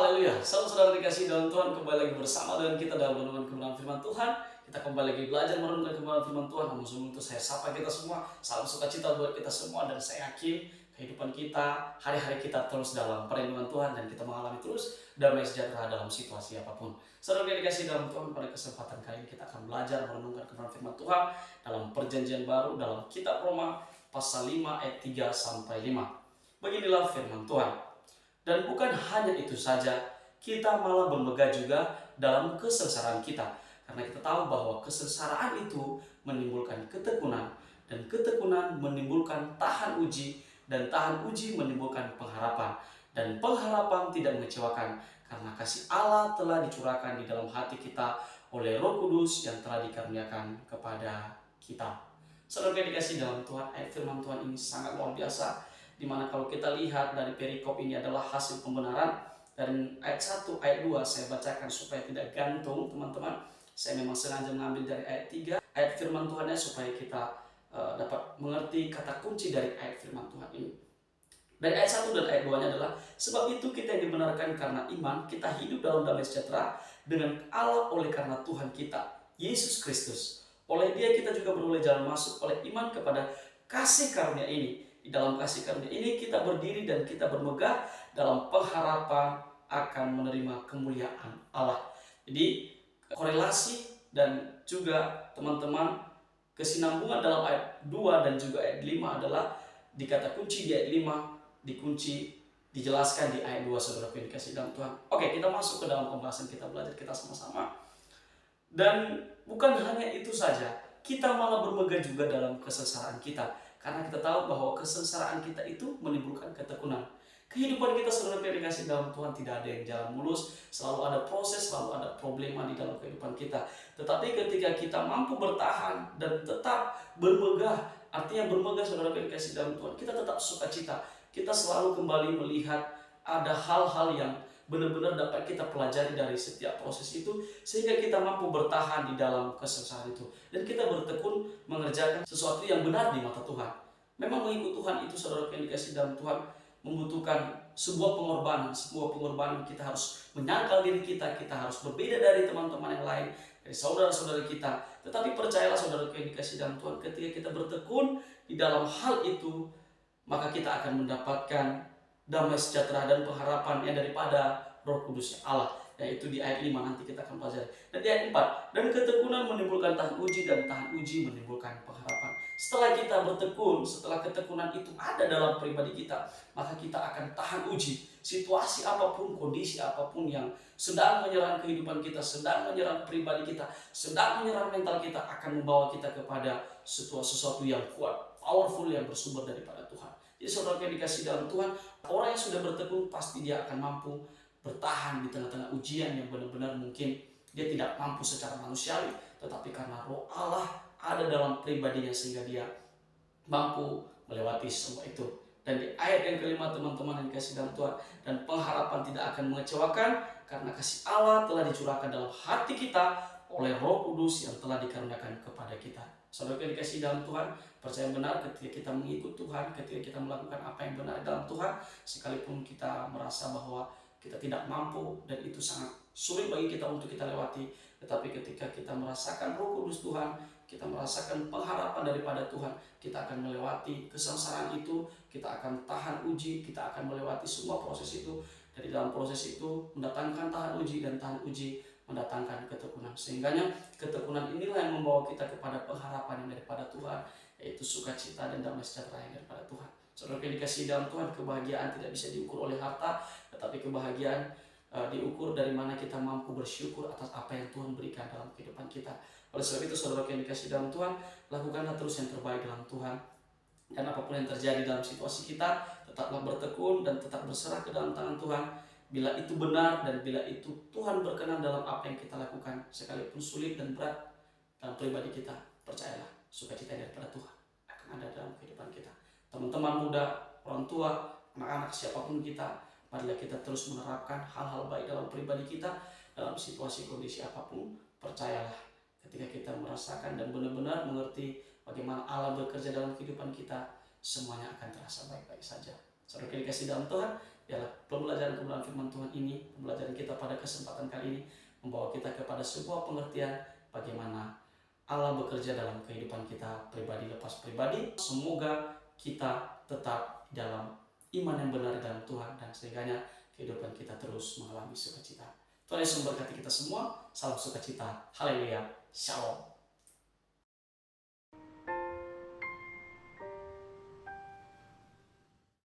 Haleluya. Salam saudara dikasih dalam Tuhan, kembali lagi bersama dengan kita dalam renungan kebenaran firman Tuhan. Kita kembali lagi belajar merenungkan kebenaran firman Tuhan. Namun sebelum itu saya sapa kita semua, salam sukacita buat kita semua, dan saya yakin kehidupan kita, hari-hari kita terus dalam perlindungan Tuhan, dan kita mengalami terus damai sejahtera dalam situasi apapun. Saudara yang dikasih dalam Tuhan, pada kesempatan kali ini kita akan belajar merenungkan kebenaran firman Tuhan dalam perjanjian baru dalam kitab Roma pasal 5 ayat 3 sampai 5. Beginilah firman Tuhan. Dan bukan hanya itu saja, kita malah bermegah juga dalam kesengsaraan kita. Karena kita tahu bahwa kesengsaraan itu menimbulkan ketekunan, dan ketekunan menimbulkan tahan uji, dan tahan uji menimbulkan pengharapan. Dan pengharapan tidak mengecewakan, karena kasih Allah telah dicurahkan di dalam hati kita oleh Roh Kudus yang telah dikaruniakan kepada kita. Saudara yang dikasih dalam Tuhan, ayat firman Tuhan ini sangat luar biasa, dimana kalau kita lihat dari perikop ini adalah hasil pembenaran. Dan ayat 1, ayat 2 saya bacakan supaya tidak gantung teman-teman. Saya memang sengaja mengambil dari ayat 3, ayat firman Tuhannya, supaya kita dapat mengerti kata kunci dari ayat firman Tuhan ini. Dari ayat 1 dan ayat 2 nya adalah, sebab itu kita yang dibenarkan karena iman, kita hidup dalam damai sejahtera dengan Allah oleh karena Tuhan kita, Yesus Kristus. Oleh Dia kita juga beroleh jalan masuk oleh iman kepada kasih karunia ini. Di dalam kasih karunia ini kita berdiri dan kita bermegah dalam pengharapan akan menerima kemuliaan Allah. Jadi korelasi dan juga teman-teman kesinambungan dalam ayat 2 dan juga ayat 5 adalah di kata kunci di ayat 5, dikunci, dijelaskan di ayat 2, saudara yang dikasih dalam Tuhan. Oke, kita masuk ke dalam pembahasan, kita belajar kita sama-sama. Dan bukan hanya itu saja, kita malah bermegah juga dalam kesengsaraan kita. Karena kita tahu bahwa kesengsaraan kita itu menimbulkan ketekunan. Kehidupan kita, saudara yang dikasih dalam Tuhan, tidak ada yang jalan mulus. Selalu ada proses, selalu ada problema di dalam kehidupan kita. Tetapi ketika kita mampu bertahan dan tetap bermegah, artinya bermegah, saudara yang dikasih dalam Tuhan, kita tetap sukacita. Kita selalu kembali melihat ada hal-hal yang benar-benar dapat kita pelajari dari setiap proses itu, sehingga kita mampu bertahan di dalam kesengsaraan itu, dan kita bertekun mengerjakan sesuatu yang benar di mata Tuhan. Memang mengikut Tuhan itu, saudara yang dikasih dalam Tuhan, membutuhkan sebuah pengorbanan. Kita harus menyangkal diri kita, kita harus berbeda dari teman-teman yang lain, dari saudara-saudara kita. Tetapi percayalah, saudara yang dikasih dalam Tuhan, ketika kita bertekun di dalam hal itu, maka kita akan mendapatkan damai sejahtera dan pengharapan yang daripada Roh Kudus Allah. Yaitu di ayat 5 nanti kita akan pelajari. Dan di ayat 4, dan ketekunan menimbulkan tahan uji, dan tahan uji menimbulkan pengharapan. Setelah kita bertekun, setelah ketekunan itu ada dalam pribadi kita, maka kita akan tahan uji. Situasi apapun, kondisi apapun yang sedang menyerang kehidupan kita, sedang menyerang pribadi kita, sedang menyerang mental kita, akan membawa kita kepada sesuatu yang kuat, powerful, yang bersumber daripada Tuhan. Jadi saudara yang dikasih dalam Tuhan, orang yang sudah bertekun pasti dia akan mampu bertahan di tengah-tengah ujian yang benar-benar mungkin dia tidak mampu secara manusiawi, tetapi karena Roh Allah ada dalam pribadinya sehingga dia mampu melewati semua itu. Dan di ayat yang kelima, teman-teman yang dikasih dalam Tuhan, dan pengharapan tidak akan mengecewakan, karena kasih Allah telah dicurahkan dalam hati kita oleh Roh Kudus yang telah dikaruniakan kepada kita. Saudara yang dikasih dalam Tuhan, percaya benar ketika kita mengikut Tuhan, ketika kita melakukan apa yang benar dalam Tuhan, sekalipun kita merasa bahwa kita tidak mampu dan itu sangat sulit bagi kita untuk kita lewati, tetapi ketika kita merasakan Roh Kudus Tuhan, kita merasakan pengharapan daripada Tuhan, kita akan melewati kesengsaraan itu, kita akan tahan uji, kita akan melewati semua proses itu. Dari dalam proses itu mendatangkan tahan uji, dan tahan uji mendatangkan ketekunan. Sehingganya ketekunan inilah yang membawa kita kepada pengharapan yang daripada Tuhan, yaitu sukacita dan damai sejahtera yang daripada Tuhan. Saudara yang dikasih dalam Tuhan, kebahagiaan tidak bisa diukur oleh harta, tetapi kebahagiaan diukur dari mana kita mampu bersyukur atas apa yang Tuhan berikan dalam kehidupan kita. Oleh sebab itu, saudara yang dikasih dalam Tuhan, lakukanlah terus yang terbaik dalam Tuhan. Dan apapun yang terjadi dalam situasi kita, tetaplah bertekun dan tetap berserah ke dalam tangan Tuhan. Bila itu benar dan bila itu Tuhan berkenan dalam apa yang kita lakukan, sekalipun sulit dan berat dalam pribadi kita, percayalah, sukacita daripada Tuhan akan ada dalam kehidupan kita. Teman-teman muda, orang tua, anak-anak, siapapun kita, marilah kita terus menerapkan hal-hal baik dalam pribadi kita, dalam situasi kondisi apapun. Percayalah, ketika kita merasakan dan benar-benar mengerti bagaimana Allah bekerja dalam kehidupan kita, semuanya akan terasa baik-baik saja. Saudara dikasih dalam Tuhan, Biarlah pembelajaran kebenaran firman Tuhan ini, pembelajaran kita pada kesempatan kali ini membawa kita kepada sebuah pengertian bagaimana Allah bekerja dalam kehidupan kita pribadi lepas pribadi. Semoga kita tetap dalam iman yang benar dalam Tuhan, dan sehingganya kehidupan kita terus mengalami sukacita. Tuhan Yesus memberkati kita semua. Salam sukacita. Haleluya. Shalom.